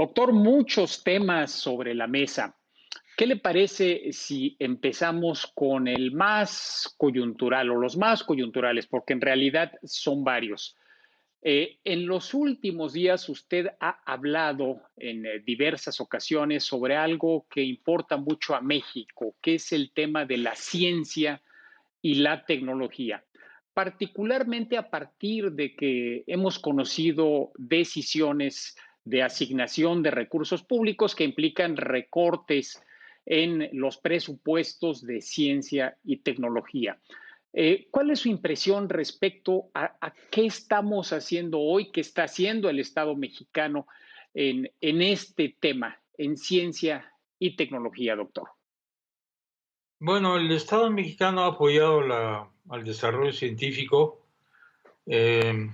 Doctor, muchos temas sobre la mesa. ¿Qué le parece si empezamos con el más coyuntural o los más coyunturales? Porque en realidad son varios. En los últimos días usted ha hablado en diversas ocasiones sobre algo que importa mucho a México, que es el tema de la ciencia y la tecnología, particularmente a partir de que hemos conocido decisiones de asignación de recursos públicos que implican recortes en los presupuestos de ciencia y tecnología. ¿Cuál es su impresión respecto a qué estamos haciendo hoy, qué está haciendo el Estado mexicano en este tema, en ciencia y tecnología, doctor? Bueno, el Estado mexicano ha apoyado al desarrollo científico, eh,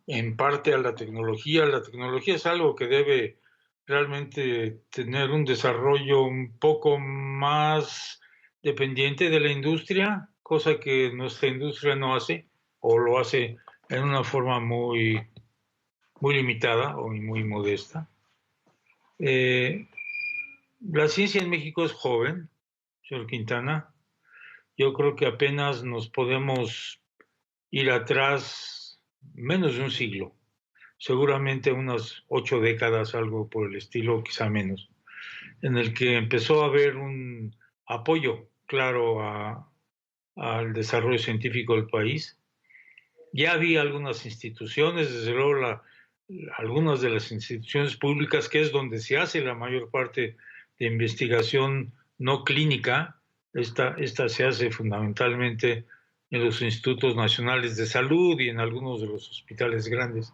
en parte a la tecnología. La tecnología es algo que debe realmente tener un desarrollo un poco más dependiente de la industria, cosa que nuestra industria no hace, o lo hace en una forma muy limitada o muy modesta. Eh, la ciencia en México es joven, señor Quintana. Yo creo que apenas nos podemos ir atrás menos de un siglo, seguramente unas 8 décadas, algo por el estilo, quizá menos, en el que empezó a haber un apoyo claro al desarrollo científico del país. Ya había algunas instituciones, desde luego algunas de las instituciones públicas, que es donde se hace la mayor parte de investigación no clínica. Esta se hace fundamentalmente en los institutos nacionales de salud y en algunos de los hospitales grandes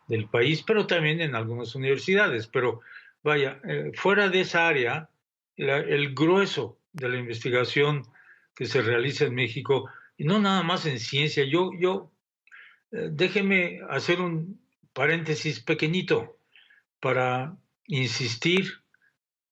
del país, pero también en algunas universidades. Pero vaya, fuera de esa área, el grueso de la investigación que se realiza en México, y no nada más en ciencia, déjeme hacer un paréntesis pequeñito para insistir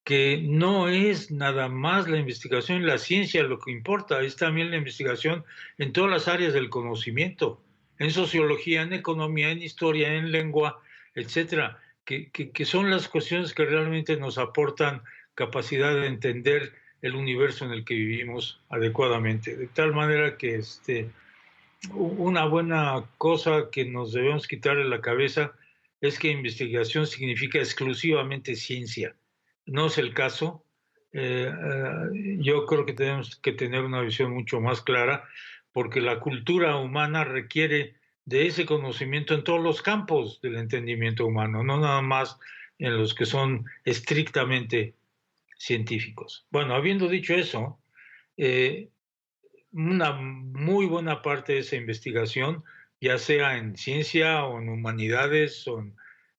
que no es nada más la investigación en la ciencia lo que importa, es también la investigación en todas las áreas del conocimiento, en sociología, en economía, en historia, en lengua, etcétera, que son las cuestiones que realmente nos aportan capacidad de entender el universo en el que vivimos adecuadamente, de tal manera que una buena cosa que nos debemos quitar de la cabeza es que investigación significa exclusivamente ciencia. No es el caso. Yo creo que tenemos que tener una visión mucho más clara, porque la cultura humana requiere de ese conocimiento en todos los campos del entendimiento humano, no nada más en los que son estrictamente científicos. Bueno, habiendo dicho eso, eh, una muy buena parte de esa investigación, ya sea en ciencia o en humanidades o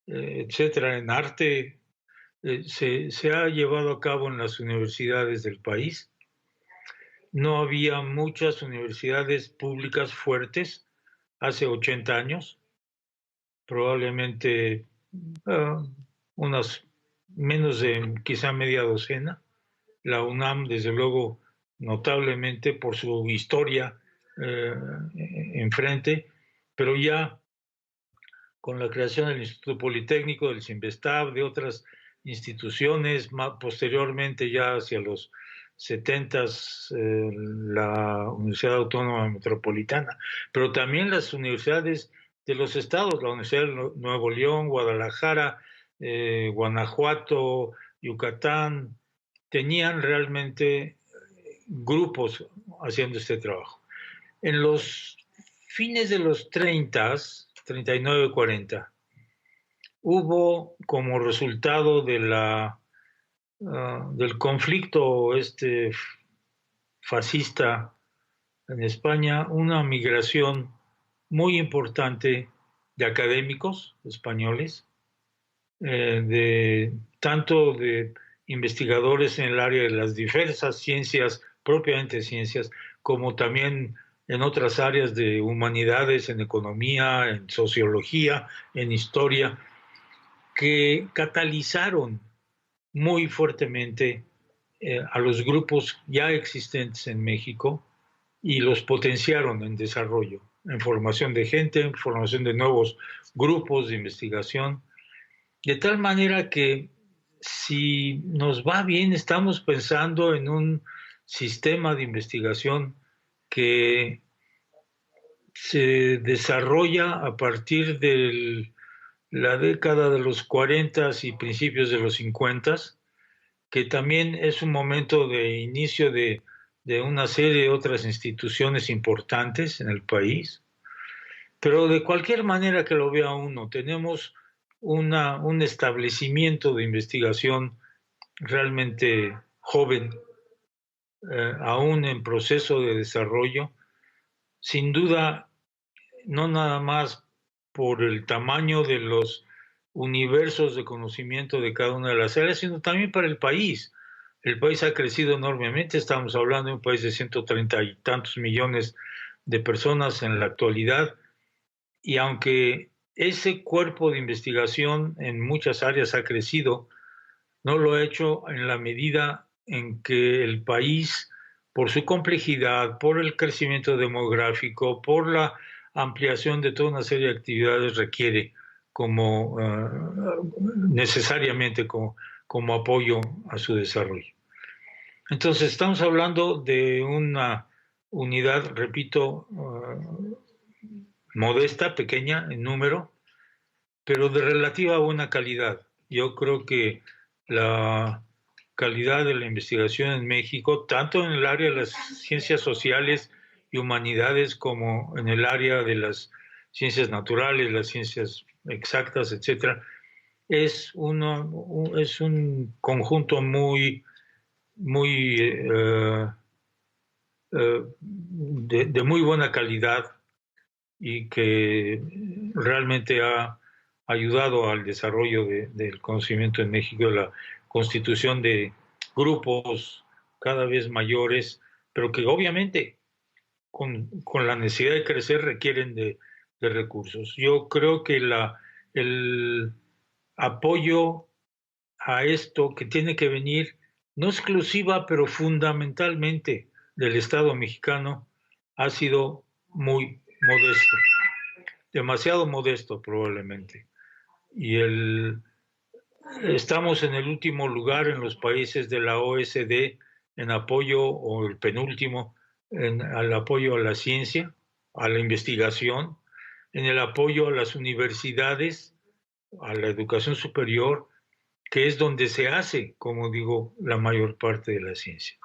etcétera, en arte, se ha llevado a cabo en las universidades del país. No había muchas universidades públicas fuertes hace 80 años, probablemente unas menos de quizá media docena. La UNAM, desde luego, notablemente por su historia enfrente, pero ya con la creación del Instituto Politécnico, del CINVESTAB, de otras instituciones, posteriormente ya hacia los 70s, la Universidad Autónoma Metropolitana, pero también las universidades de los estados, la Universidad de Nuevo León, Guadalajara, Guanajuato, Yucatán, tenían realmente grupos haciendo este trabajo. En los fines de los 30, 39, 40, hubo como resultado del conflicto fascista en España una migración muy importante de académicos españoles, tanto de investigadores en el área de las diversas ciencias, propiamente ciencias, como también en otras áreas de humanidades, en economía, en sociología, en historia, que catalizaron muy fuertemente a los grupos ya existentes en México y los potenciaron en desarrollo, en formación de gente, en formación de nuevos grupos de investigación. de tal manera que si nos va bien, estamos pensando en un sistema de investigación que se desarrolla a partir de la década de los 40 y principios de los 50, que también es un momento de inicio de una serie de otras instituciones importantes en el país. Pero de cualquier manera que lo vea uno, tenemos un establecimiento de investigación realmente joven, aún en proceso de desarrollo, sin duda, no nada más por el tamaño de los universos de conocimiento de cada una de las áreas, sino también para el país. El país ha crecido enormemente, estamos hablando de un país de 130 y tantos millones de personas en la actualidad, y aunque ese cuerpo de investigación en muchas áreas ha crecido, no lo ha hecho en la medida en que el país, por su complejidad, por el crecimiento demográfico, por la ampliación de toda una serie de actividades, requiere como necesariamente como apoyo a su desarrollo. Entonces, estamos hablando de una unidad, repito, modesta, pequeña en número, pero de relativa buena calidad. Yo creo que la calidad de la investigación en México, tanto en el área de las ciencias sociales y humanidades como en el área de las ciencias naturales, las ciencias exactas, etcétera, es un conjunto muy de muy buena calidad y que realmente ha ayudado al desarrollo del conocimiento en México, la constitución de grupos cada vez mayores, pero que obviamente con la necesidad de crecer requieren de recursos. Yo creo que el apoyo a esto que tiene que venir, no exclusiva, pero fundamentalmente del Estado mexicano, ha sido muy modesto, demasiado modesto probablemente. Y estamos en el último lugar en los países de la OECD en apoyo, o el penúltimo, al apoyo a la ciencia, a la investigación, en el apoyo a las universidades, a la educación superior, que es donde se hace, como digo, la mayor parte de la ciencia.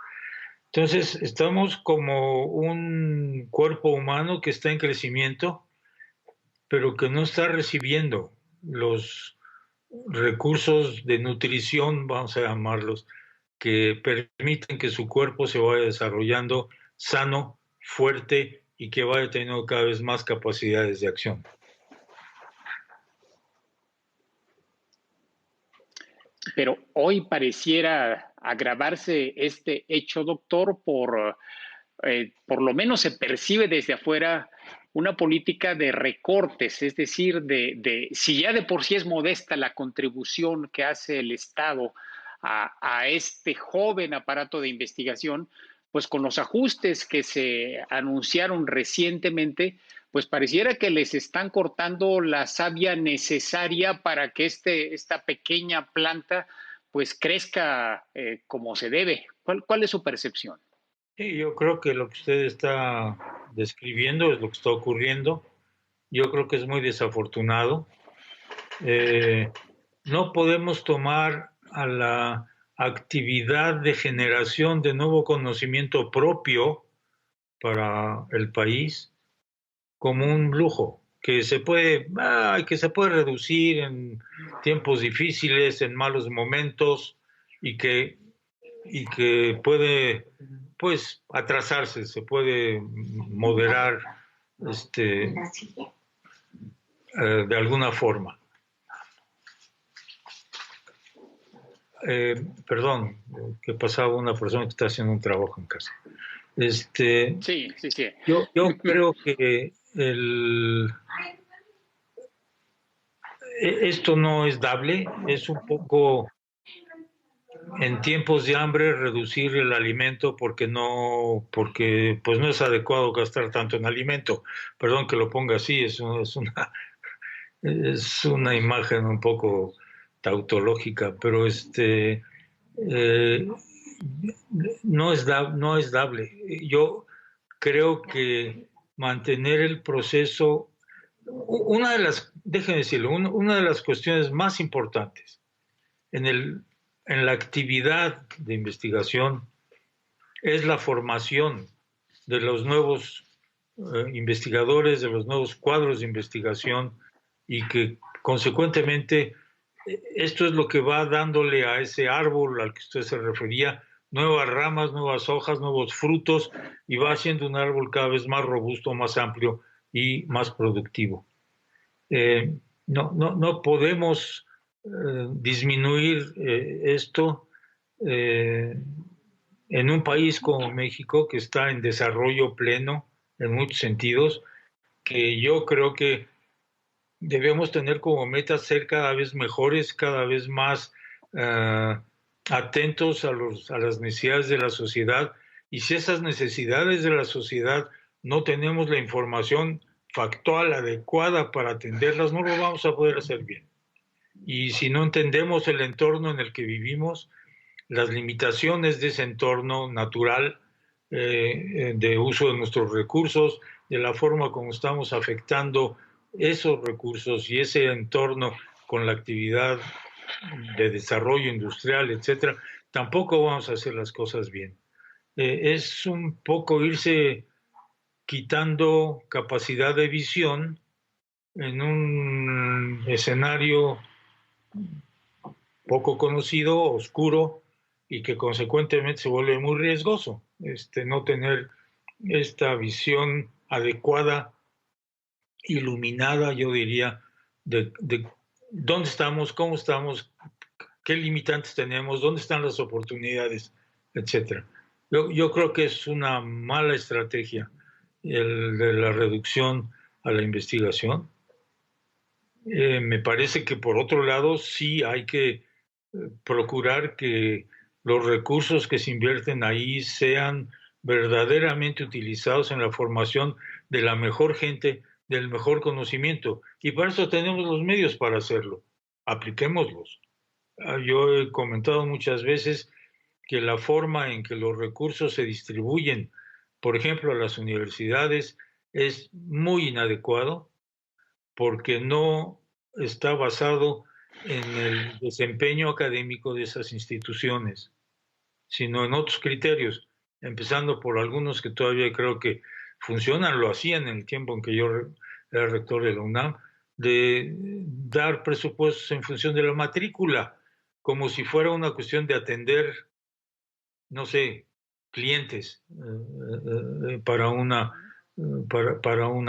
Entonces, estamos como un cuerpo humano que está en crecimiento, pero que no está recibiendo los recursos de nutrición, vamos a llamarlos, que permiten que su cuerpo se vaya desarrollando sano, fuerte y que vaya teniendo cada vez más capacidades de acción. Pero hoy pareciera agravarse este hecho, doctor, por lo menos se percibe desde afuera una política de recortes, es decir, si ya de por sí es modesta la contribución que hace el Estado a este joven aparato de investigación, pues con los ajustes que se anunciaron recientemente, pues pareciera que les están cortando la savia necesaria para que esta pequeña planta pues crezca como se debe. ¿Cuál es su percepción? Sí, yo creo que lo que usted está describiendo es lo que está ocurriendo. Yo creo que es muy desafortunado. No podemos tomar a la actividad de generación de nuevo conocimiento propio para el país como un lujo que se puede reducir en tiempos difíciles, en malos momentos y que puede pues atrasarse, se puede moderar de alguna forma. Perdón, que pasaba una persona que está haciendo un trabajo en casa. Sí. Yo creo que esto no es dable, es un poco en tiempos de hambre reducir el alimento porque pues no es adecuado gastar tanto en alimento. Perdón que lo ponga así, es una imagen un poco tautológica, pero no es dable. Yo creo que mantener el proceso, déjenme decirlo, una de las cuestiones más importantes en la actividad de investigación es la formación de los nuevos investigadores, de los nuevos cuadros de investigación, y que consecuentemente esto es lo que va dándole a ese árbol al que usted se refería nuevas ramas, nuevas hojas, nuevos frutos, y va haciendo un árbol cada vez más robusto, más amplio y más productivo. No podemos disminuir esto en un país como México, que está en desarrollo pleno en muchos sentidos, que yo creo que debemos tener como meta ser cada vez mejores, cada vez más atentos a las necesidades de la sociedad, y si esas necesidades de la sociedad no tenemos la información factual adecuada para atenderlas, no lo vamos a poder hacer bien. Y si no entendemos el entorno en el que vivimos, las limitaciones de ese entorno natural, de uso de nuestros recursos, de la forma como estamos afectando esos recursos y ese entorno con la actividad de desarrollo industrial, etcétera, tampoco vamos a hacer las cosas bien. Es un poco irse quitando capacidad de visión en un escenario poco conocido, oscuro, y que consecuentemente se vuelve muy riesgoso no tener esta visión adecuada, iluminada, yo diría, de dónde estamos, cómo estamos, qué limitantes tenemos, dónde están las oportunidades, etcétera. Yo creo que es una mala estrategia el de la reducción a la investigación. Me parece que por otro lado sí hay que procurar que los recursos que se invierten ahí sean verdaderamente utilizados en la formación de la mejor gente, del mejor conocimiento. Y para eso tenemos los medios para hacerlo. Apliquémoslos. Yo he comentado muchas veces que la forma en que los recursos se distribuyen, por ejemplo, a las universidades, es muy inadecuado, porque no está basado en el desempeño académico de esas instituciones, sino en otros criterios, empezando por algunos que todavía creo que funcionan, lo hacían en el tiempo en que yo era rector de la UNAM, de dar presupuestos en función de la matrícula, como si fuera una cuestión de atender, no sé, clientes para una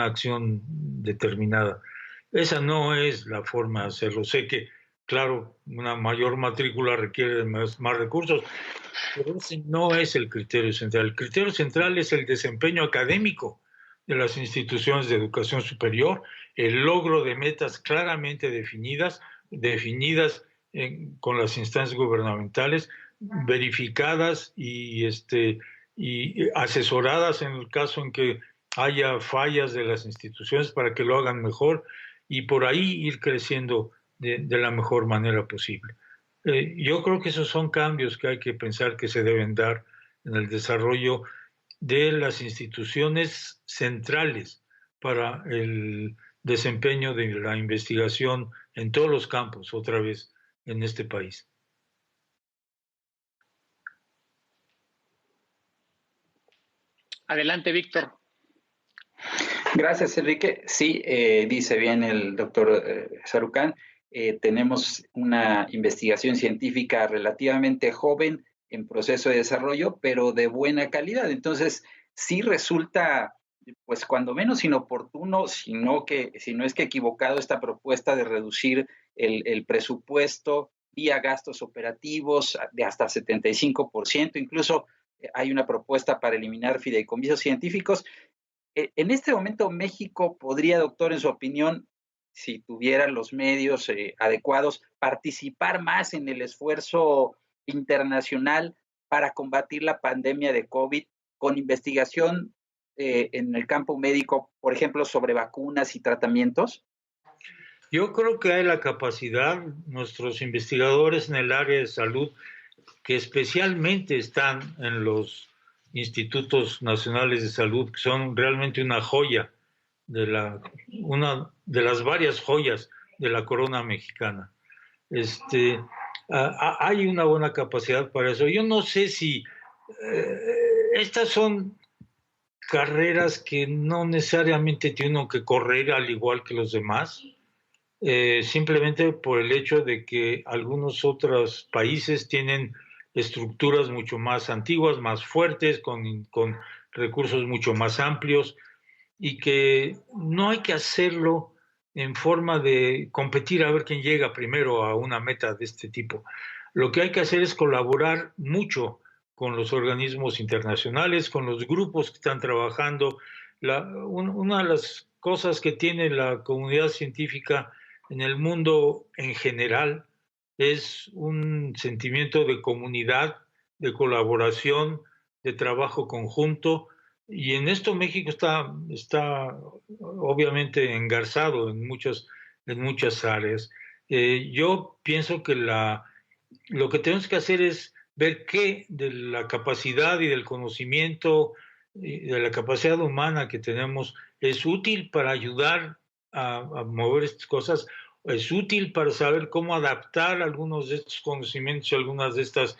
acción determinada. Esa no es la forma de hacerlo. Sé que, claro, una mayor matrícula requiere más recursos, pero ese no es el criterio central. El criterio central es el desempeño académico de las instituciones de educación superior, el logro de metas claramente definidas con las instancias gubernamentales, verificadas y asesoradas en el caso en que haya fallas de las instituciones para que lo hagan mejor, y por ahí ir creciendo de la mejor manera posible. Yo creo que esos son cambios que hay que pensar que se deben dar en el desarrollo de las instituciones centrales para el desempeño de la investigación en todos los campos, otra vez, en este país. Adelante, Víctor. Gracias, Enrique. Sí, dice bien el doctor Sarucán. Tenemos una investigación científica relativamente joven en proceso de desarrollo, pero de buena calidad. Entonces, sí resulta, pues cuando menos inoportuno, si no es que equivocado, esta propuesta de reducir el presupuesto vía gastos operativos de hasta 75%. Incluso hay una propuesta para eliminar fideicomisos científicos. En este momento, México podría, doctor, en su opinión, si tuviera los medios adecuados, participar más en el esfuerzo internacional para combatir la pandemia de COVID con investigación en el campo médico, por ejemplo, sobre vacunas y tratamientos. Yo creo que hay la capacidad, nuestros investigadores en el área de salud, que especialmente están en los institutos nacionales de salud, que son realmente una joya, una de las varias joyas de la corona mexicana. Hay una buena capacidad para eso. Yo no sé si estas son carreras que no necesariamente tiene uno que correr al igual que los demás, simplemente por el hecho de que algunos otros países tienen estructuras mucho más antiguas, más fuertes, con recursos mucho más amplios, y que no hay que hacerlo en forma de competir a ver quién llega primero a una meta de este tipo. Lo que hay que hacer es colaborar mucho con los organismos internacionales, con los grupos que están trabajando. Una de las cosas que tiene la comunidad científica en el mundo en general es un sentimiento de comunidad, de colaboración, de trabajo conjunto, y en esto México está obviamente engarzado en muchas áreas. Yo pienso que lo que tenemos que hacer es ver qué de la capacidad y del conocimiento y de la capacidad humana que tenemos es útil para ayudar a mover estas cosas, es útil para saber cómo adaptar algunos de estos conocimientos y algunas de estas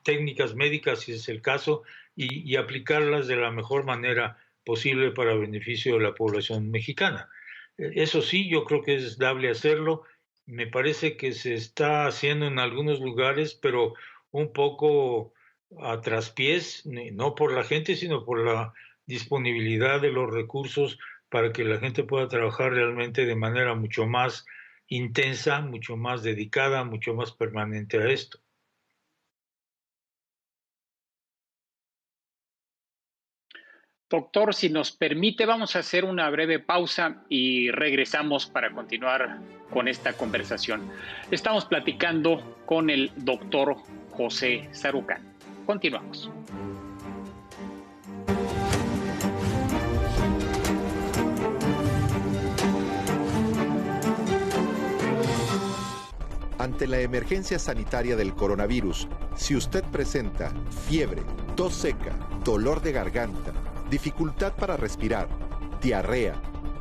técnicas médicas, si es el caso, y aplicarlas de la mejor manera posible para beneficio de la población mexicana. Eso sí, yo creo que es dable hacerlo. Me parece que se está haciendo en algunos lugares, pero un poco a traspiés, no por la gente, sino por la disponibilidad de los recursos para que la gente pueda trabajar realmente de manera mucho más intensa, mucho más dedicada, mucho más permanente a esto. Doctor, si nos permite, vamos a hacer una breve pausa y regresamos para continuar con esta conversación. Estamos platicando con el doctor José Sarucán. Continuamos. Ante la emergencia sanitaria del coronavirus, si usted presenta fiebre, tos seca, dolor de garganta, dificultad para respirar, diarrea,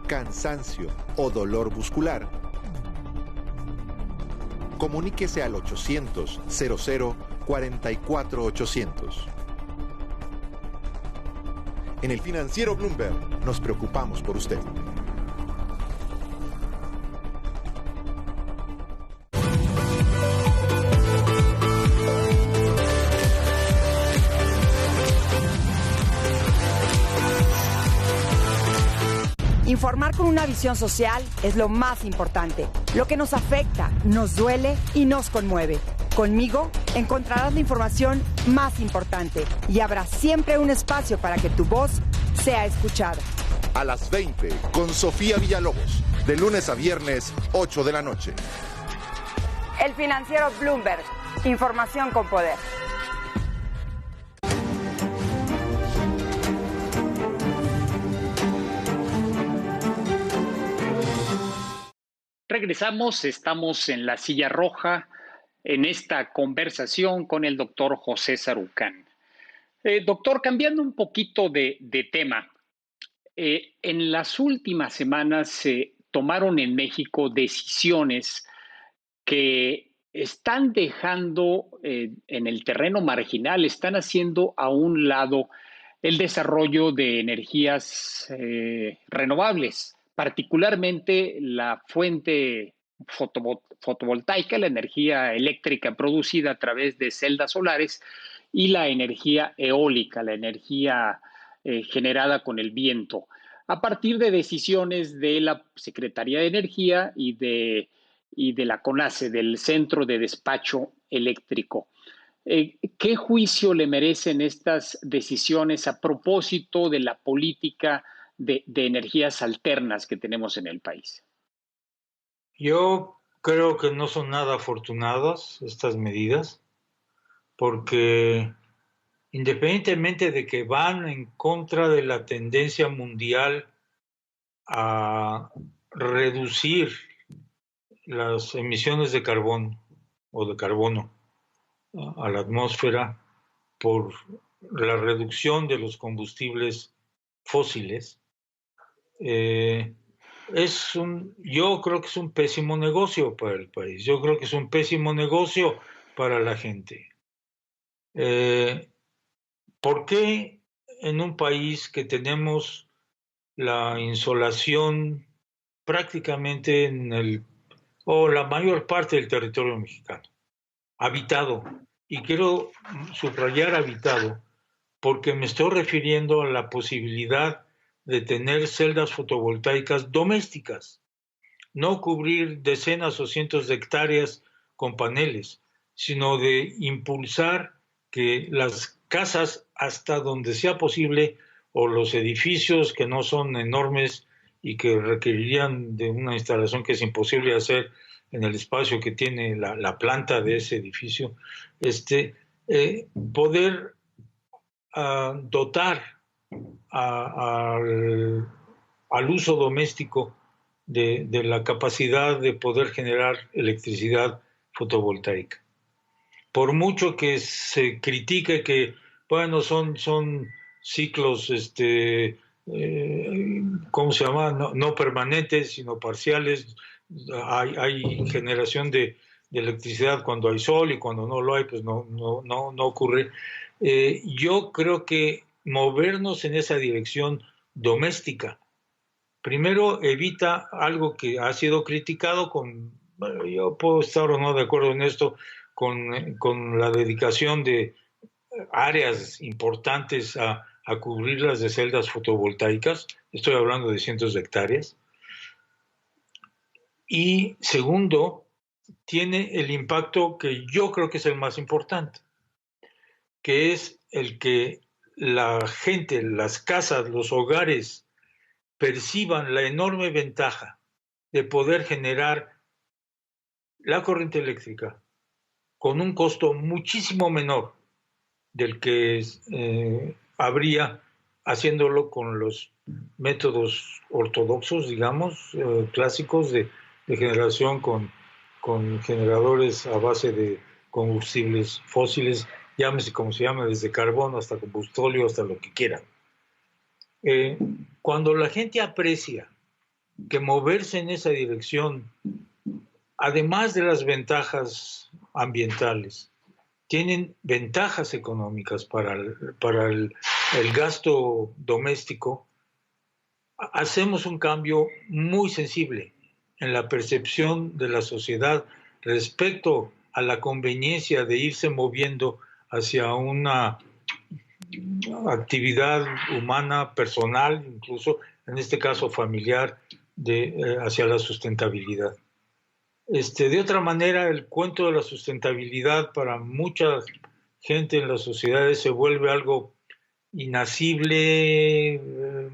cansancio o dolor muscular, comuníquese al 800-00-44-800. En el Financiero Bloomberg nos preocupamos por usted. Informar con una visión social es lo más importante. Lo que nos afecta, nos duele y nos conmueve. Conmigo encontrarás la información más importante y habrá siempre un espacio para que tu voz sea escuchada. A las 20 con Sofía Villalobos, de lunes a viernes, 8 de la noche. El Financiero Bloomberg. Información con poder. Regresamos, estamos en la silla roja en esta conversación con el doctor José Sarucán. Doctor, cambiando un poquito de tema, en las últimas semanas se tomaron en México decisiones que están dejando en el terreno marginal, están haciendo a un lado el desarrollo de energías renovables, particularmente la fuente fotovoltaica, la energía eléctrica producida a través de celdas solares, y la energía eólica, la energía generada con el viento, a partir de decisiones de la Secretaría de Energía y de la CONACE, del Centro de Despacho Eléctrico. ¿Qué juicio le merecen estas decisiones a propósito de la política de energías alternas que tenemos en el país? Yo creo que no son nada afortunadas estas medidas, porque independientemente de que van en contra de la tendencia mundial a reducir las emisiones de carbón o de carbono a la atmósfera por la reducción de los combustibles fósiles, yo creo que es un pésimo negocio para el país. Yo creo que es un pésimo negocio para la gente. ¿Por qué en un país que tenemos la insolación prácticamente la mayor parte del territorio mexicano habitado? Y quiero subrayar habitado porque me estoy refiriendo a la posibilidad de tener celdas fotovoltaicas domésticas, no cubrir decenas o cientos de hectáreas con paneles, sino de impulsar que las casas, hasta donde sea posible, o los edificios que no son enormes y que requerirían de una instalación que es imposible hacer en el espacio que tiene la planta de ese edificio, poder dotar al uso doméstico de la capacidad de poder generar electricidad fotovoltaica. Por mucho que se critique que, bueno, son ciclos, ¿cómo se llama? No permanentes, sino parciales. Hay generación de electricidad cuando hay sol y cuando no lo hay, pues no ocurre. Yo creo que movernos en esa dirección doméstica, primero evita algo que ha sido criticado yo puedo estar o no de acuerdo en esto, con la dedicación de áreas importantes a cubrirlas de celdas fotovoltaicas. Estoy hablando de cientos de hectáreas. Y segundo, tiene el impacto que yo creo que es el más importante, que es el que la gente, las casas, los hogares perciban la enorme ventaja de poder generar la corriente eléctrica con un costo muchísimo menor del que habría haciéndolo con los métodos ortodoxos, digamos, clásicos de generación con generadores a base de combustibles fósiles, llámese como se llame, desde carbón hasta combustóleo, hasta lo que quieran. Cuando la gente aprecia que moverse en esa dirección, además de las ventajas ambientales, tienen ventajas económicas para el gasto doméstico, hacemos un cambio muy sensible en la percepción de la sociedad respecto a la conveniencia de irse moviendo hacia una actividad humana, personal, incluso en este caso familiar, hacia la sustentabilidad. De otra manera, el cuento de la sustentabilidad para mucha gente en las sociedades se vuelve algo inasible,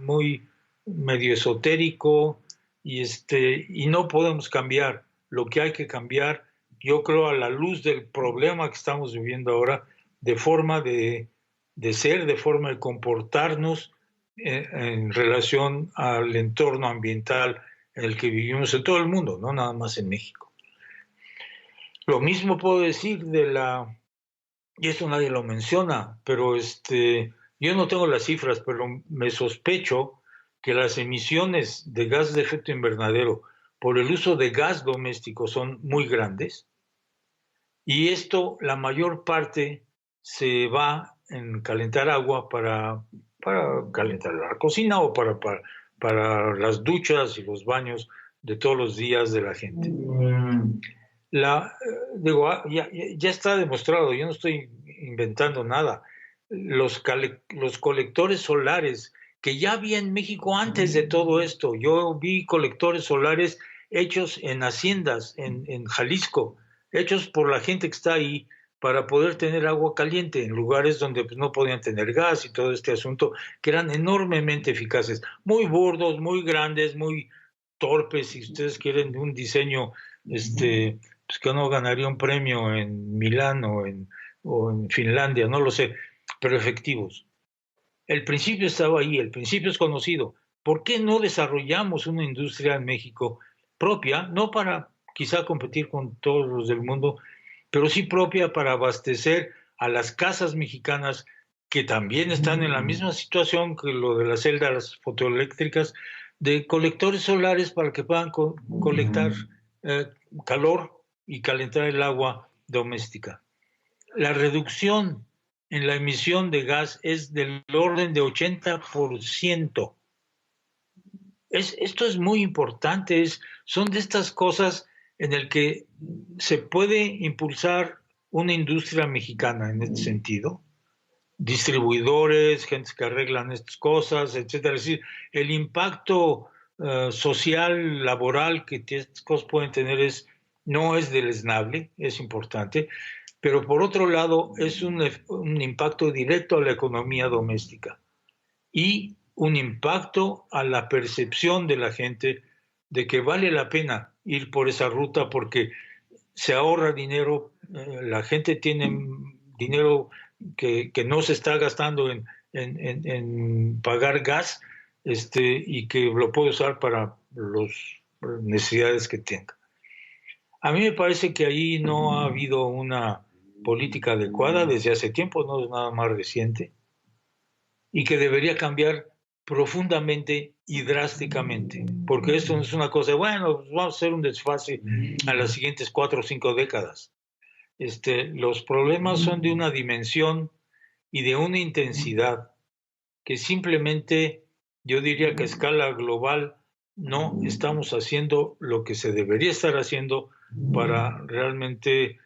muy medio esotérico, y no podemos cambiar. Lo que hay que cambiar, yo creo, a la luz del problema que estamos viviendo ahora, de forma de ser, de forma de comportarnos en relación al entorno ambiental en el que vivimos en todo el mundo, no nada más en México. Lo mismo puedo decir y eso nadie lo menciona, pero yo no tengo las cifras, pero me sospecho que las emisiones de gases de efecto invernadero por el uso de gas doméstico son muy grandes, y esto, la mayor parte, se va en calentar agua para calentar la cocina o para las duchas y los baños de todos los días de la gente. Ya está demostrado, yo no estoy inventando nada. Los colectores solares que ya había en México antes de todo esto, yo vi colectores solares hechos en haciendas en Jalisco, hechos por la gente que está ahí para poder tener agua caliente en lugares donde pues, no podían tener gas y todo este asunto, que eran enormemente eficaces, muy burdos, muy grandes, muy torpes, si ustedes quieren un diseño pues que no ganaría un premio en Milán o en Finlandia, no lo sé, pero efectivos. El principio estaba ahí, el principio es conocido. ¿Por qué no desarrollamos una industria en México propia, no para quizá competir con todos los del mundo, pero sí propia para abastecer a las casas mexicanas que también están en la misma situación que lo de las celdas fotoeléctricas, de colectores solares para que puedan colectar calor y calentar el agua doméstica. La reducción en la emisión de gas es del orden de 80%. Esto es muy importante, son de estas cosas en el que se puede impulsar una industria mexicana en este sentido. Distribuidores, gente que arreglan estas cosas, etcétera. Es decir, el impacto social, laboral que estas cosas pueden tener no es deleznable, es importante, pero por otro lado es un impacto directo a la economía doméstica y un impacto a la percepción de la gente de que vale la pena ir por esa ruta porque se ahorra dinero, la gente tiene dinero que no se está gastando en pagar gas y que lo puede usar para las necesidades que tenga. A mí me parece que ahí no ha habido una política adecuada desde hace tiempo, no es nada más reciente, y que debería cambiar profundamente y drásticamente, porque esto no es una cosa, bueno, vamos a hacer un desfase a las siguientes 4 o 5 décadas. Los problemas son de una dimensión y de una intensidad que simplemente, yo diría que a escala global, no estamos haciendo lo que se debería estar haciendo para realmente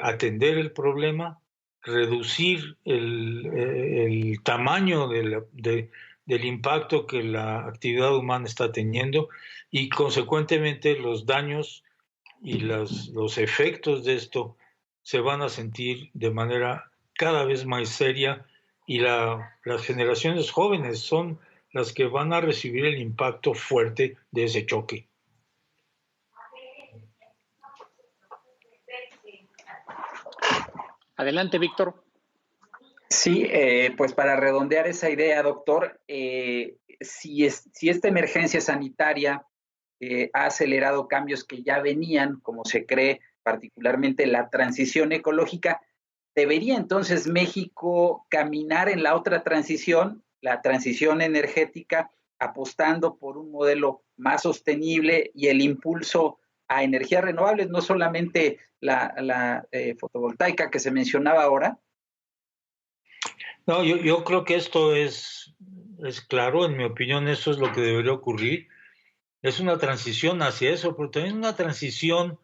atender el problema, reducir el tamaño del impacto que la actividad humana está teniendo y consecuentemente los daños y los efectos de esto se van a sentir de manera cada vez más seria y las generaciones jóvenes son las que van a recibir el impacto fuerte de ese choque. Adelante, Víctor. Sí, pues para redondear esa idea, doctor, si esta emergencia sanitaria ha acelerado cambios que ya venían, como se cree, particularmente la transición ecológica, ¿debería entonces México caminar en la otra transición, la transición energética, apostando por un modelo más sostenible y el impulso a energías renovables, no solamente la fotovoltaica que se mencionaba ahora? No, yo creo que esto es claro, en mi opinión eso es lo que debería ocurrir. Es una transición hacia eso, pero también una transición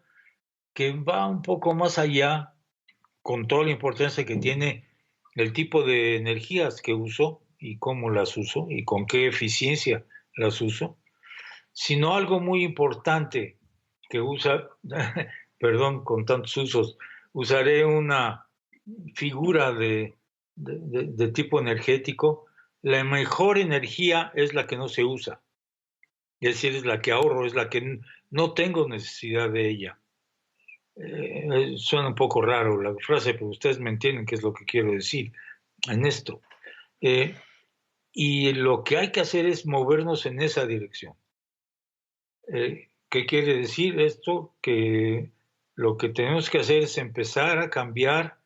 que va un poco más allá con toda la importancia que tiene el tipo de energías que uso y cómo las uso y con qué eficiencia las uso, sino algo muy importante que perdón, con tantos usos, usaré una figura de tipo energético. La mejor energía es la que no se usa, es decir, es la que ahorro, es la que no tengo necesidad de ella. Suena un poco raro la frase, pero ustedes me entienden qué es lo que quiero decir en esto. Y lo que hay que hacer es movernos en esa dirección. ¿Qué quiere decir esto? Que lo que tenemos que hacer es empezar a cambiar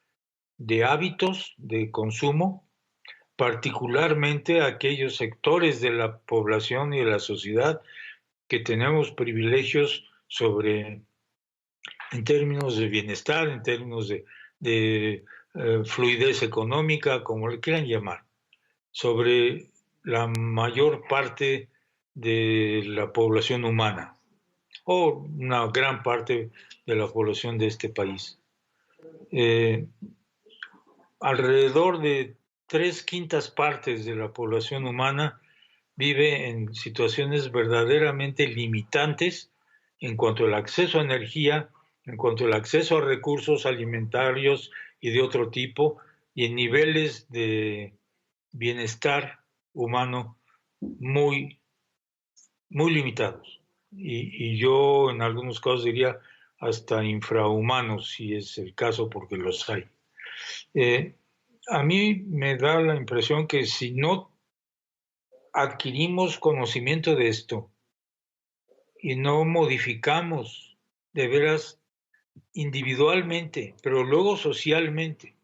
de hábitos de consumo, particularmente aquellos sectores de la población y de la sociedad que tenemos privilegios en términos de bienestar, en términos de fluidez económica, como le quieran llamar, sobre la mayor parte de la población humana o una gran parte de la población de este país. Alrededor de 3/5 partes de la población humana vive en situaciones verdaderamente limitantes en cuanto al acceso a energía, en cuanto al acceso a recursos alimentarios y de otro tipo, y en niveles de bienestar humano muy, muy limitados. Y yo en algunos casos diría hasta infrahumanos, si es el caso, porque los hay. A mí me da la impresión que si no adquirimos conocimiento de esto y no modificamos de veras individualmente, pero luego socialmente,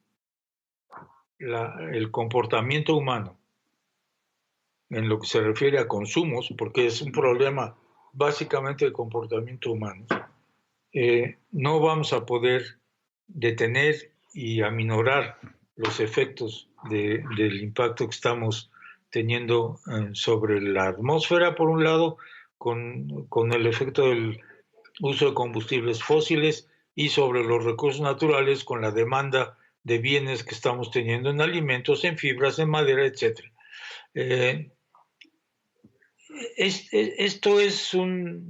el comportamiento humano en lo que se refiere a consumos, porque es un problema básicamente de comportamiento humano, no vamos a poder detener y aminorar los efectos del impacto que estamos teniendo sobre la atmósfera, por un lado, con el efecto del uso de combustibles fósiles, y sobre los recursos naturales con la demanda de bienes que estamos teniendo en alimentos, en fibras, en madera, etc. Esto es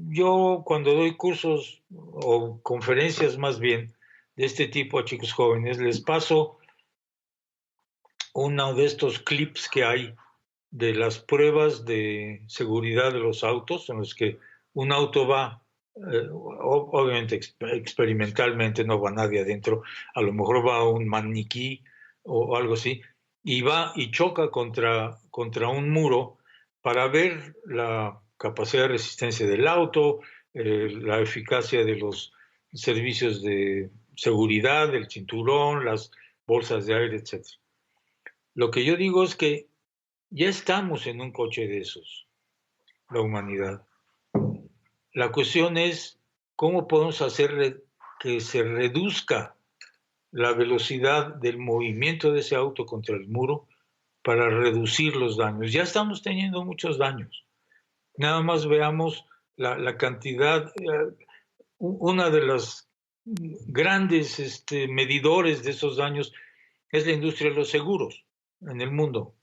yo cuando doy cursos o conferencias más bien de este tipo a chicos jóvenes, les paso uno de estos clips que hay de las pruebas de seguridad de los autos, en los que un auto va, obviamente experimentalmente no va nadie adentro, a lo mejor va un maniquí o algo así, y va y choca contra un muro para ver la capacidad de resistencia del auto, la eficacia de los servicios de seguridad, del cinturón, las bolsas de aire, etc. Lo que yo digo es que ya estamos en un coche de esos, la humanidad. La cuestión es cómo podemos hacer que se reduzca la velocidad del movimiento de ese auto contra el muro para reducir los daños. Ya estamos teniendo muchos daños. Nada más veamos la cantidad. Una de las grandes medidores de esos daños es la industria de los seguros en el mundo.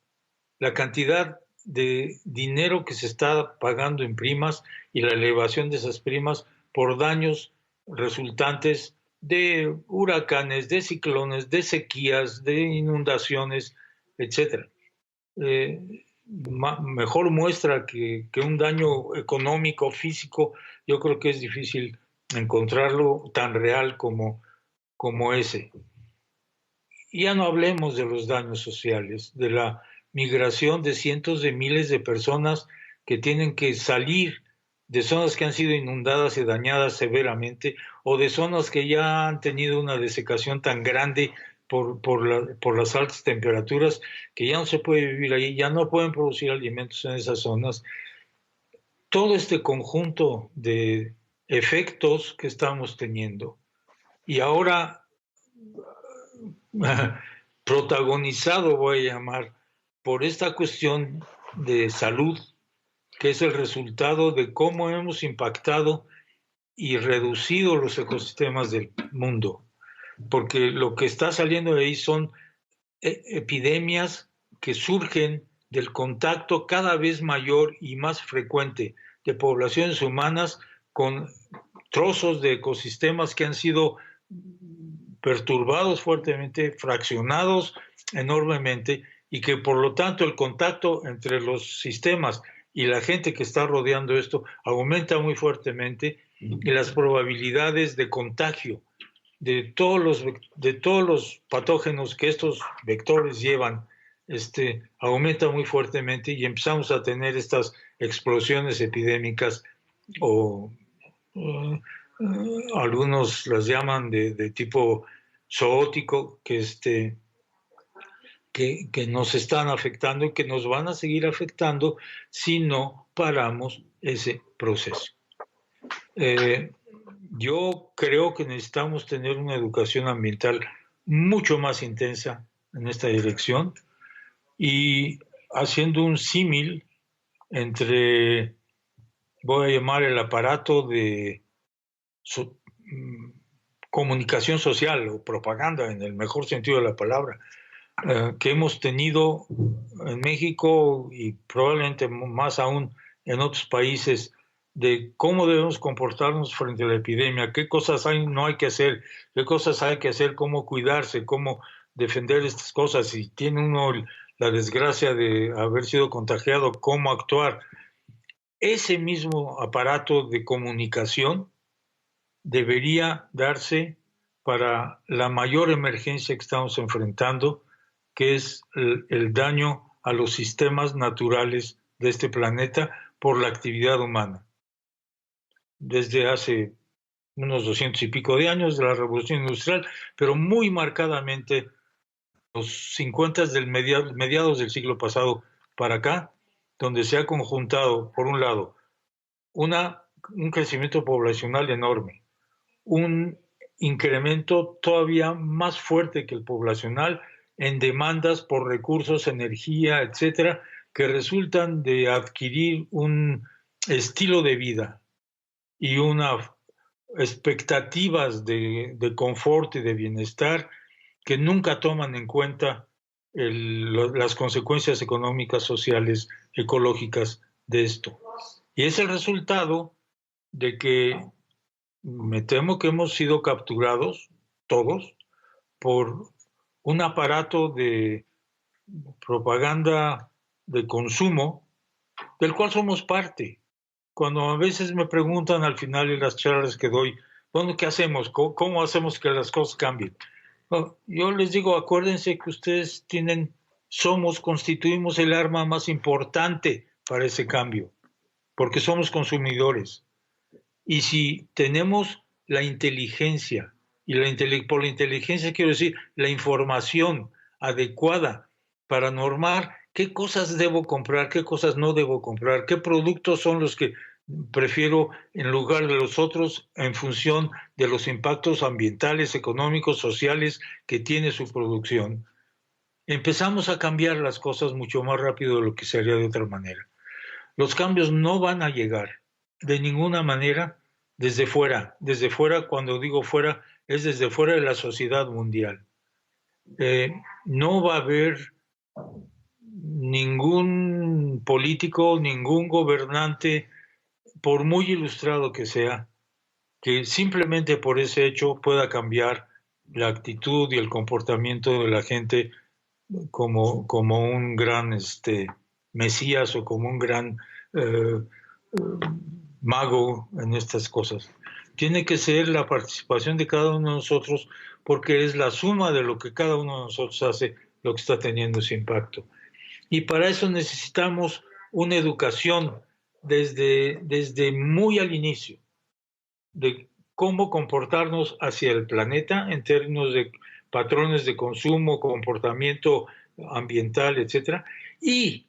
La cantidad de dinero que se está pagando en primas y la elevación de esas primas por daños resultantes de huracanes, de ciclones, de sequías, de inundaciones, etc. Mejor muestra que un daño económico, físico, yo creo que es difícil encontrarlo tan real como ese. Y ya no hablemos de los daños sociales, de la migración de cientos de miles de personas que tienen que salir de zonas que han sido inundadas y dañadas severamente, o de zonas que ya han tenido una desecación tan grande por las altas temperaturas que ya no se puede vivir ahí, ya no pueden producir alimentos en esas zonas. Todo este conjunto de efectos que estamos teniendo, y ahora protagonizado, voy a llamar, por esta cuestión de salud, que es el resultado de cómo hemos impactado y reducido los ecosistemas del mundo. Porque lo que está saliendo de ahí son epidemias que surgen del contacto cada vez mayor y más frecuente de poblaciones humanas con trozos de ecosistemas que han sido perturbados fuertemente, fraccionados enormemente, y que por lo tanto el contacto entre los sistemas y la gente que está rodeando esto aumenta muy fuertemente, y las probabilidades de contagio de todos los patógenos que estos vectores llevan aumenta muy fuertemente, y empezamos a tener estas explosiones epidémicas, o algunos las llaman de tipo zoótico, que nos están afectando y que nos van a seguir afectando si no paramos ese proceso. Yo creo que necesitamos tener una educación ambiental mucho más intensa en esta dirección, y haciendo un símil entre, voy a llamar, el aparato de comunicación social o propaganda, en el mejor sentido de la palabra, que hemos tenido en México y probablemente más aún en otros países, de cómo debemos comportarnos frente a la epidemia, qué cosas no hay que hacer, qué cosas hay que hacer, cómo cuidarse, cómo defender estas cosas, si tiene uno la desgracia de haber sido contagiado, cómo actuar. Ese mismo aparato de comunicación debería darse para la mayor emergencia que estamos enfrentando, que es el daño a los sistemas naturales de este planeta por la actividad humana. Desde hace unos 200 y pico de años de la Revolución Industrial, pero muy marcadamente los 50 del mediados del siglo pasado para acá, donde se ha conjuntado, por un lado, un crecimiento poblacional enorme, un incremento todavía más fuerte que el poblacional en demandas por recursos, energía, etcétera, que resultan de adquirir un estilo de vida y unas expectativas de confort y de bienestar que nunca toman en cuenta las consecuencias económicas, sociales, ecológicas de esto. Y es el resultado de que me temo que hemos sido capturados todos por un aparato de propaganda de consumo del cual somos parte. Cuando a veces me preguntan al final de las charlas que doy, bueno, ¿qué hacemos? ¿Cómo hacemos que las cosas cambien? Bueno, yo les digo, acuérdense que ustedes constituimos el arma más importante para ese cambio, porque somos consumidores. Y si tenemos la inteligencia, y por la inteligencia quiero decir la información adecuada para normar qué cosas debo comprar, qué cosas no debo comprar, qué productos son los que prefiero en lugar de los otros en función de los impactos ambientales, económicos, sociales que tiene su producción, empezamos a cambiar las cosas mucho más rápido de lo que se haría de otra manera. Los cambios no van a llegar de ninguna manera desde fuera. Desde fuera, cuando digo fuera, es desde fuera de la sociedad mundial. No va a haber ningún político, ningún gobernante, por muy ilustrado que sea, que simplemente por ese hecho pueda cambiar la actitud y el comportamiento de la gente como un gran mesías o como un gran mago en estas cosas. Tiene que ser la participación de cada uno de nosotros, porque es la suma de lo que cada uno de nosotros hace lo que está teniendo ese impacto. Y para eso necesitamos una educación desde muy al inicio, de cómo comportarnos hacia el planeta en términos de patrones de consumo, comportamiento ambiental, etcétera, y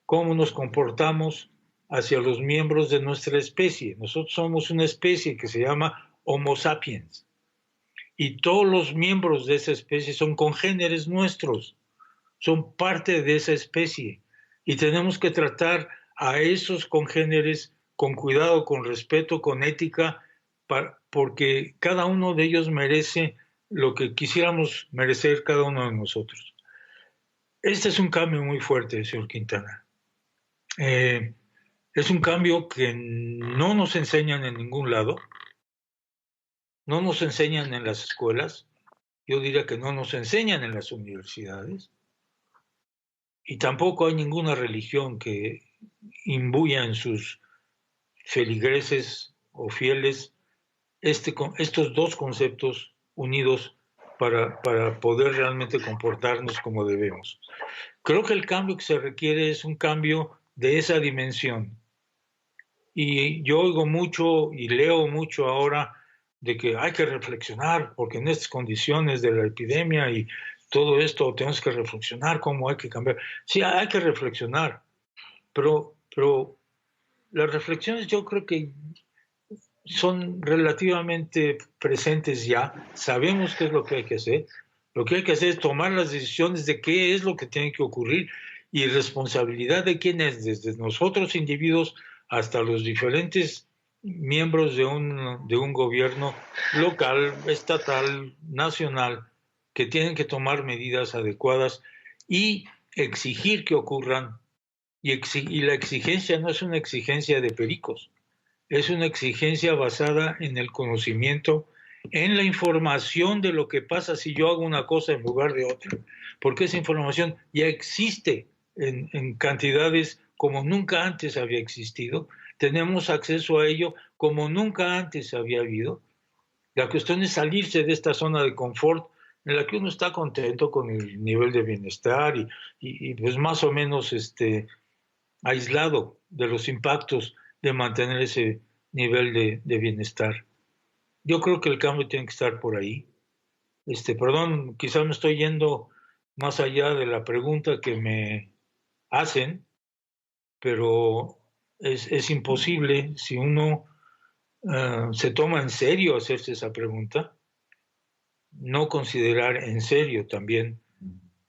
cómo nos comportamos hacia los miembros de nuestra especie. Nosotros somos una especie que se llama Homo sapiens, y todos los miembros de esa especie son congéneres nuestros, son parte de esa especie, y tenemos que tratar a esos congéneres con cuidado, con respeto, con ética, porque cada uno de ellos merece lo que quisiéramos merecer cada uno de nosotros. Este es un cambio muy fuerte, señor Quintana. Es un cambio que no nos enseñan en ningún lado, no nos enseñan en las escuelas, yo diría que no nos enseñan en las universidades, y tampoco hay ninguna religión que imbuya en sus feligreses o fieles estos dos conceptos unidos para poder realmente comportarnos como debemos. Creo que el cambio que se requiere es un cambio de esa dimensión. Y yo oigo mucho y leo mucho ahora de que hay que reflexionar, porque en estas condiciones de la epidemia y todo esto tenemos que reflexionar cómo hay que cambiar. Sí, hay que reflexionar, pero las reflexiones yo creo que son relativamente presentes ya. Sabemos qué es lo que hay que hacer. Lo que hay que hacer es tomar las decisiones de qué es lo que tiene que ocurrir, y responsabilidad de quién es, desde nosotros individuos hasta los diferentes miembros de un gobierno local, estatal, nacional, que tienen que tomar medidas adecuadas y exigir que ocurran. Y la exigencia no es una exigencia de pericos, es una exigencia basada en el conocimiento, en la información de lo que pasa si yo hago una cosa en lugar de otra, porque esa información ya existe en cantidades como nunca antes había existido, tenemos acceso a ello como nunca antes había habido. La cuestión es salirse de esta zona de confort en la que uno está contento con el nivel de bienestar y pues más o menos aislado de los impactos de mantener ese nivel de bienestar. Yo creo que el cambio tiene que estar por ahí. Perdón, quizás me estoy yendo más allá de la pregunta que me hacen, pero es imposible si uno se toma en serio hacerse esa pregunta, no considerar en serio también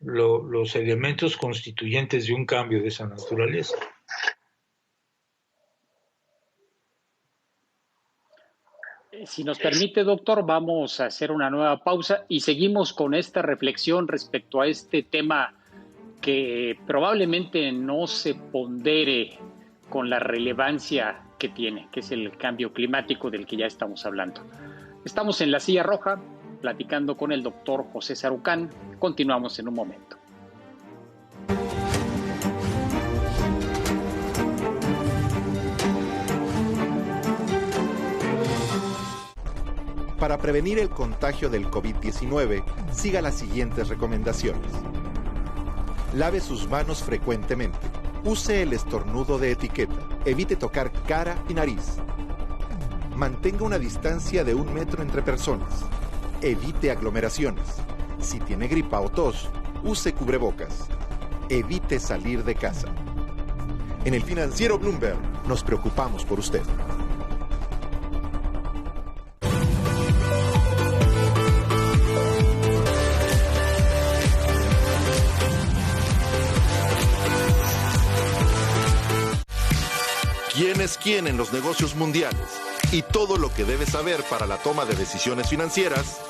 los elementos constituyentes de un cambio de esa naturaleza. Si nos permite, doctor, vamos a hacer una nueva pausa y seguimos con esta reflexión respecto a este tema que probablemente no se pondere con la relevancia que tiene, que es el cambio climático del que ya estamos hablando. Estamos en La Silla Roja, platicando con el doctor José Sarucán. Continuamos en un momento. Para prevenir el contagio del COVID-19, siga las siguientes recomendaciones. Lave sus manos frecuentemente. Use el estornudo de etiqueta. Evite tocar cara y nariz. Mantenga una distancia de 1 metro entre personas. Evite aglomeraciones. Si tiene gripa o tos, use cubrebocas. Evite salir de casa. En el Financiero Bloomberg nos preocupamos por usted. ¿Quién es quién en los negocios mundiales? Y todo lo que debes saber para la toma de decisiones financieras.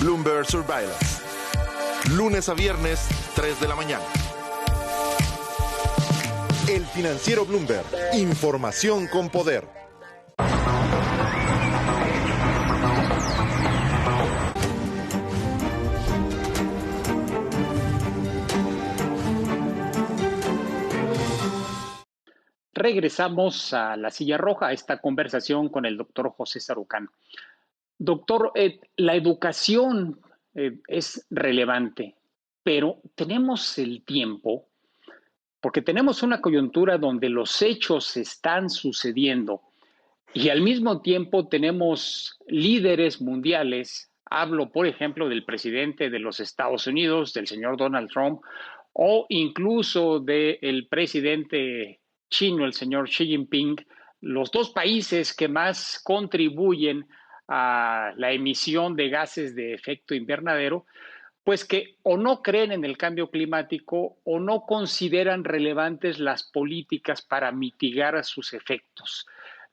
Bloomberg Surveillance. Lunes a viernes, 3 de la mañana. El Financiero Bloomberg. Información con poder. Regresamos a La Silla Roja, a esta conversación con el doctor José Sarucán. Doctor, la educación es relevante, pero tenemos el tiempo, porque tenemos una coyuntura donde los hechos están sucediendo y al mismo tiempo tenemos líderes mundiales. Hablo, por ejemplo, del presidente de los Estados Unidos, del señor Donald Trump, o incluso del presidente chino, el señor Xi Jinping, los dos países que más contribuyen a la emisión de gases de efecto invernadero, pues que o no creen en el cambio climático o no consideran relevantes las políticas para mitigar sus efectos.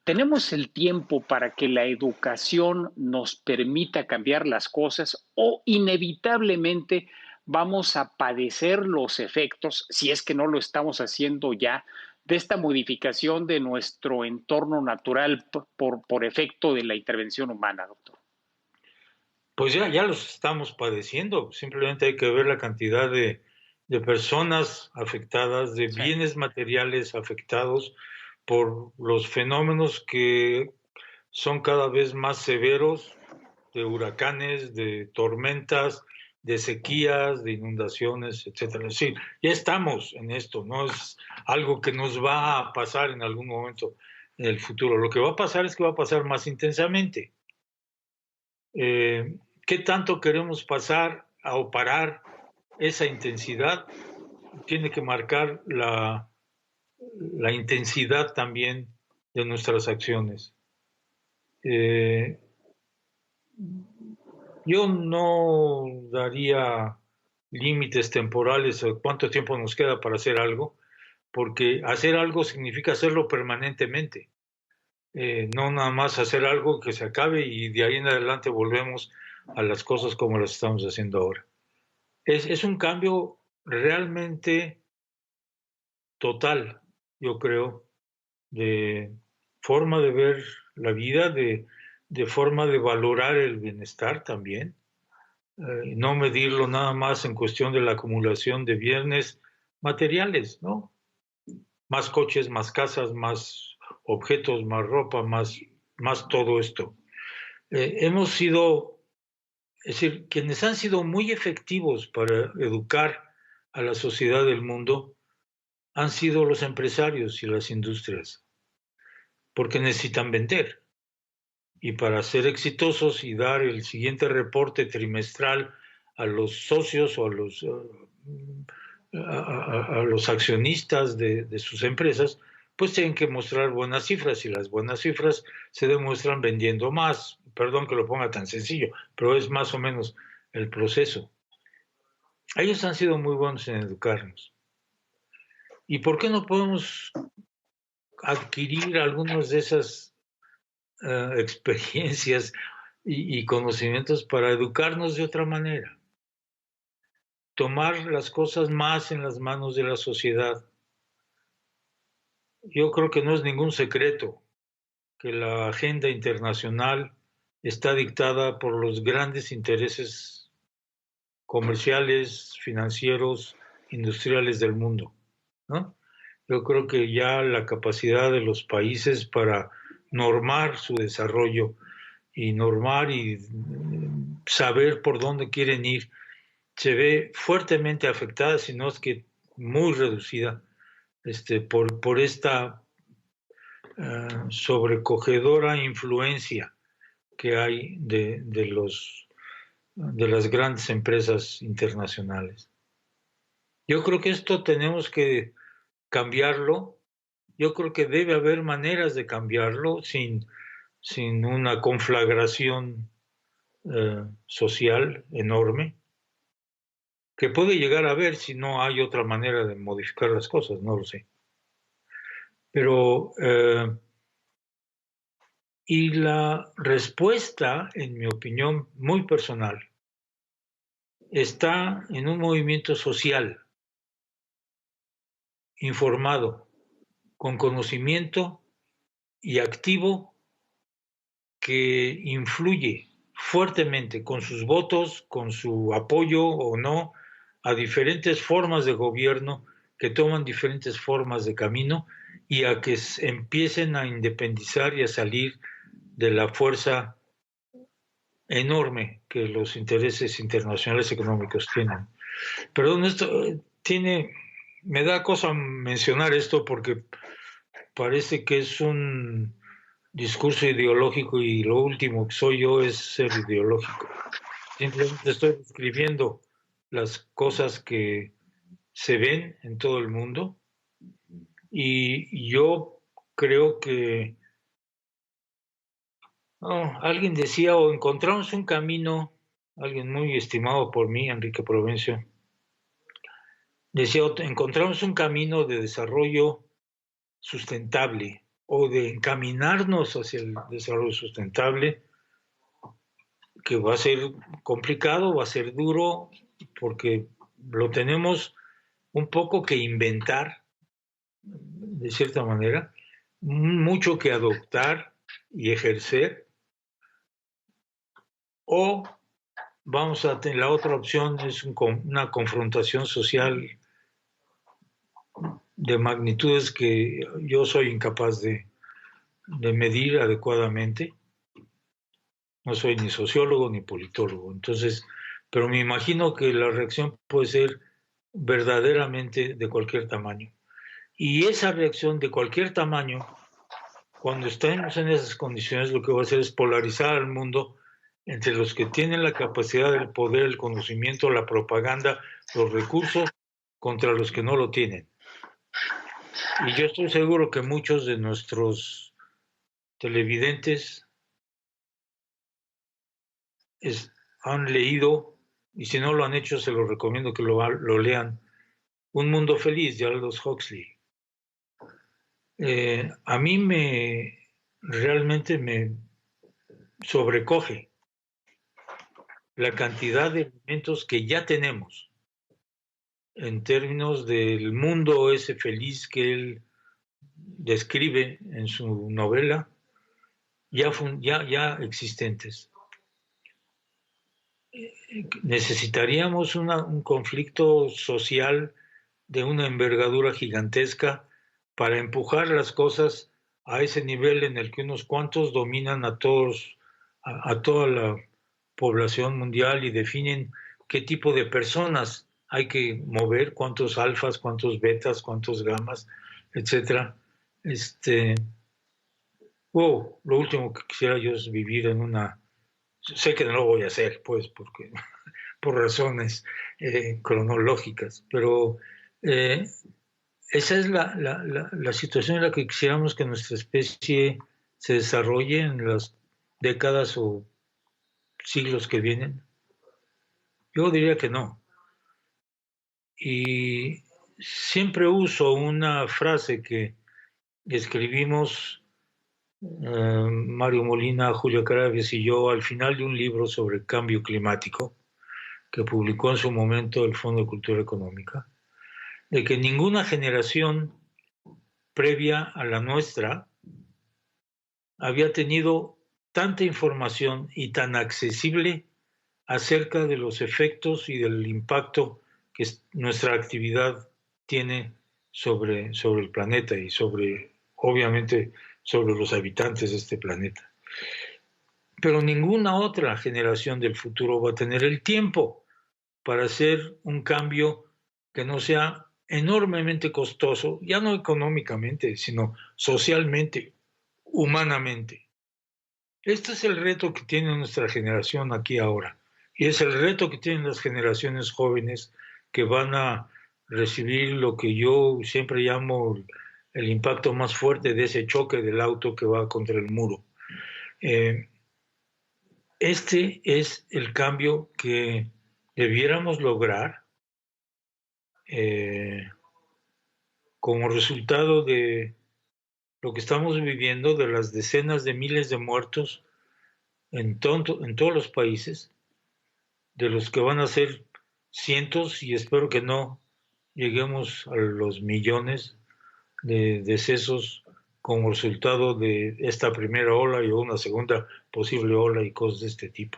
¿Tenemos el tiempo para que la educación nos permita cambiar las cosas o inevitablemente vamos a padecer los efectos, si es que no lo estamos haciendo ya, de esta modificación de nuestro entorno natural por efecto de la intervención humana, doctor? Pues ya los estamos padeciendo. Simplemente hay que ver la cantidad de personas afectadas, de bienes materiales afectados por los fenómenos que son cada vez más severos, de huracanes, de tormentas, de sequías, de inundaciones, etcétera. Es decir, ya estamos en esto, no es algo que nos va a pasar en algún momento en el futuro. Lo que va a pasar es que va a pasar más intensamente. ¿Qué tanto queremos pasar o parar esa intensidad? Tiene que marcar la intensidad también de nuestras acciones. Yo no daría límites temporales a cuánto tiempo nos queda para hacer algo, porque hacer algo significa hacerlo permanentemente. No nada más hacer algo que se acabe y de ahí en adelante volvemos a las cosas como las estamos haciendo ahora. Es un cambio realmente total, yo creo, de forma de ver la vida, de forma de valorar el bienestar también, no medirlo nada más en cuestión de la acumulación de bienes materiales, ¿no? Más coches, más casas, más objetos, más ropa, más todo esto. Hemos sido, es decir, quienes han sido muy efectivos para educar a la sociedad del mundo han sido los empresarios y las industrias, porque necesitan vender. y para ser exitosos y dar el siguiente reporte trimestral a los socios o a los accionistas de sus empresas, pues tienen que mostrar buenas cifras, y las buenas cifras se demuestran vendiendo más. Perdón que lo ponga tan sencillo, pero es más o menos el proceso. Ellos han sido muy buenos en educarnos. ¿Y por qué no podemos adquirir algunas de esas experiencias y conocimientos para educarnos de otra manera? Tomar las cosas más en las manos de la sociedad. Yo creo que no es ningún secreto que la agenda internacional está dictada por los grandes intereses comerciales, financieros, industriales del mundo, ¿no? Yo creo que ya la capacidad de los países para normar su desarrollo y normar y saber por dónde quieren ir se ve fuertemente afectada, si no es que muy reducida, por esta sobrecogedora influencia que hay de las grandes empresas internacionales. Yo creo que esto tenemos que cambiarlo. Yo creo que debe haber maneras de cambiarlo sin una conflagración social enorme, que puede llegar a haber si no hay otra manera de modificar las cosas, no lo sé. Pero, y la respuesta, en mi opinión muy personal, está en un movimiento social, informado, con conocimiento y activo, que influye fuertemente con sus votos, con su apoyo o no, a diferentes formas de gobierno que toman diferentes formas de camino y a que empiecen a independizar y a salir de la fuerza enorme que los intereses internacionales económicos tienen. Perdón, esto me da cosa mencionar esto porque parece que es un discurso ideológico y lo último que soy yo es ser ideológico. Simplemente estoy describiendo las cosas que se ven en todo el mundo y yo creo que alguien decía, o encontramos un camino, alguien muy estimado por mí, Enrique Provencio, decía, encontramos un camino de desarrollo sustentable o de encaminarnos hacia el desarrollo sustentable, que va a ser complicado, va a ser duro, porque lo tenemos un poco que inventar, de cierta manera, mucho que adoptar y ejercer, o vamos a tener la otra opción, es una confrontación social de magnitudes que yo soy incapaz de medir adecuadamente. No soy ni sociólogo ni politólogo, entonces, pero me imagino que la reacción puede ser verdaderamente de cualquier tamaño. Y esa reacción de cualquier tamaño, cuando estemos en esas condiciones, lo que va a hacer es polarizar al mundo entre los que tienen la capacidad, el poder, el conocimiento, la propaganda, los recursos, contra los que no lo tienen. Y yo estoy seguro que muchos de nuestros televidentes han leído, y si no lo han hecho, se lo recomiendo que lo lean, Un Mundo Feliz, de Aldous Huxley. A mí realmente me sobrecoge la cantidad de elementos que ya tenemos en términos del mundo ese feliz que él describe en su novela, ya existentes. Necesitaríamos un conflicto social de una envergadura gigantesca para empujar las cosas a ese nivel en el que unos cuantos dominan a toda la población mundial y definen qué tipo de personas hay que mover, cuántos alfas, cuántos betas, cuántos gamas, etcétera. Lo último que quisiera yo es vivir en una... Sé que no lo voy a hacer, pues, porque por razones cronológicas, pero esa es la situación en la que quisiéramos que nuestra especie se desarrolle en las décadas o siglos que vienen. Yo diría que no. Y siempre uso una frase que escribimos Mario Molina, Julio Carabias y yo al final de un libro sobre el cambio climático que publicó en su momento el Fondo de Cultura Económica, de que ninguna generación previa a la nuestra había tenido tanta información y tan accesible acerca de los efectos y del impacto que nuestra actividad tiene sobre el planeta y obviamente, sobre los habitantes de este planeta. Pero ninguna otra generación del futuro va a tener el tiempo para hacer un cambio que no sea enormemente costoso, ya no económicamente, sino socialmente, humanamente. Este es el reto que tiene nuestra generación aquí ahora, y es el reto que tienen las generaciones jóvenes que van a recibir lo que yo siempre llamo el impacto más fuerte de ese choque del auto que va contra el muro. Este es el cambio que debiéramos lograr como resultado de lo que estamos viviendo, de las decenas de miles de muertos en todos los países, de los que van a ser cientos y espero que no lleguemos a los millones de decesos como resultado de esta primera ola y una segunda posible ola y cosas de este tipo.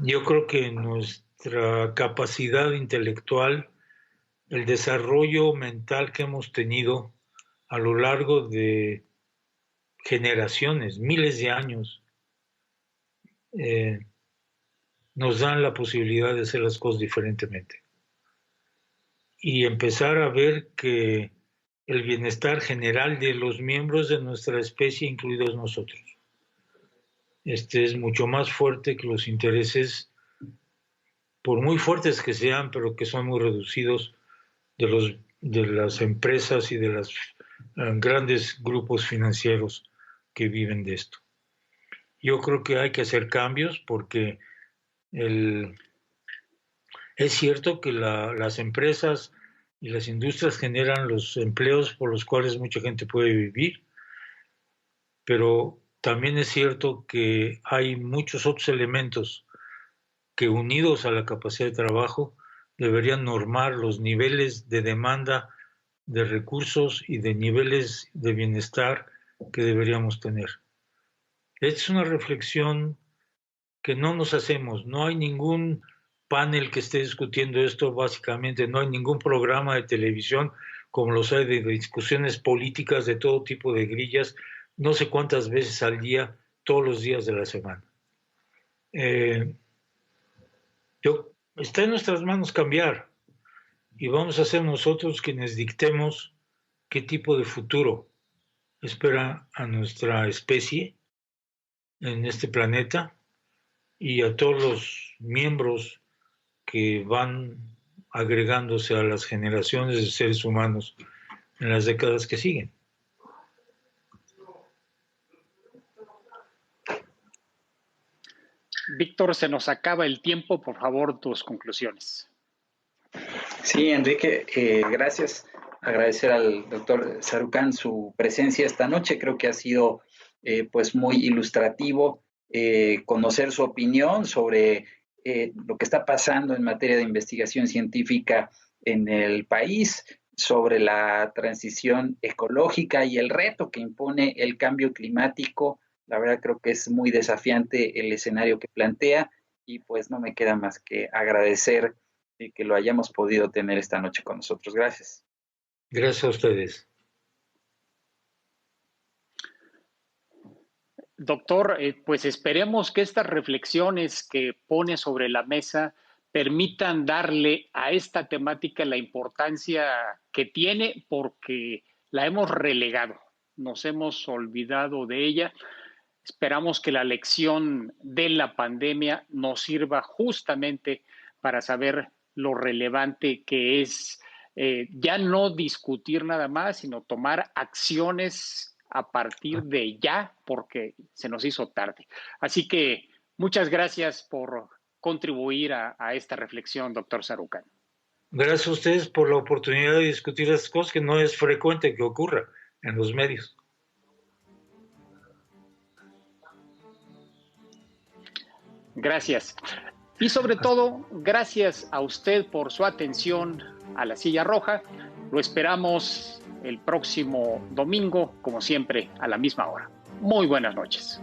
Yo creo que nuestra capacidad intelectual, el desarrollo mental que hemos tenido a lo largo de generaciones, miles de años, nos dan la posibilidad de hacer las cosas diferentemente y empezar a ver que el bienestar general de los miembros de nuestra especie, incluidos nosotros, es mucho más fuerte que los intereses, por muy fuertes que sean, pero que son muy reducidos, de las empresas y de los grandes grupos financieros que viven de esto. Yo creo que hay que hacer cambios porque es cierto que las empresas y las industrias generan los empleos por los cuales mucha gente puede vivir, pero también es cierto que hay muchos otros elementos que, unidos a la capacidad de trabajo, deberían normar los niveles de demanda de recursos y de niveles de bienestar que deberíamos tener. Es una reflexión que no nos hacemos, no hay ningún panel que esté discutiendo esto, básicamente no hay ningún programa de televisión como los hay de discusiones políticas de todo tipo de grillas, no sé cuántas veces al día, todos los días de la semana. Está en nuestras manos cambiar y vamos a ser nosotros quienes dictemos qué tipo de futuro espera a nuestra especie en este planeta y a todos los miembros que van agregándose a las generaciones de seres humanos en las décadas que siguen. Víctor, se nos acaba el tiempo. Por favor, tus conclusiones. Sí, Enrique, gracias. Agradecer al doctor Sarukhan su presencia esta noche. Creo que ha sido pues muy ilustrativo conocer su opinión sobre lo que está pasando en materia de investigación científica en el país, sobre la transición ecológica y el reto que impone el cambio climático. La verdad creo que es muy desafiante el escenario que plantea y pues no me queda más que agradecer que lo hayamos podido tener esta noche con nosotros. Gracias. Gracias a ustedes. Doctor, pues esperemos que estas reflexiones que pone sobre la mesa permitan darle a esta temática la importancia que tiene porque la hemos relegado. nos hemos olvidado de ella. Esperamos que la lección de la pandemia nos sirva justamente para saber lo relevante que es ya no discutir nada más, sino tomar acciones a partir de ya, porque se nos hizo tarde. Así que muchas gracias por contribuir a esta reflexión, doctor Sarukhan. Gracias a ustedes por la oportunidad de discutir estas cosas que no es frecuente que ocurra en los medios. Gracias. Y sobre todo, gracias a usted por su atención a La Silla Roja. Lo esperamos el próximo domingo, como siempre, a la misma hora. Muy buenas noches.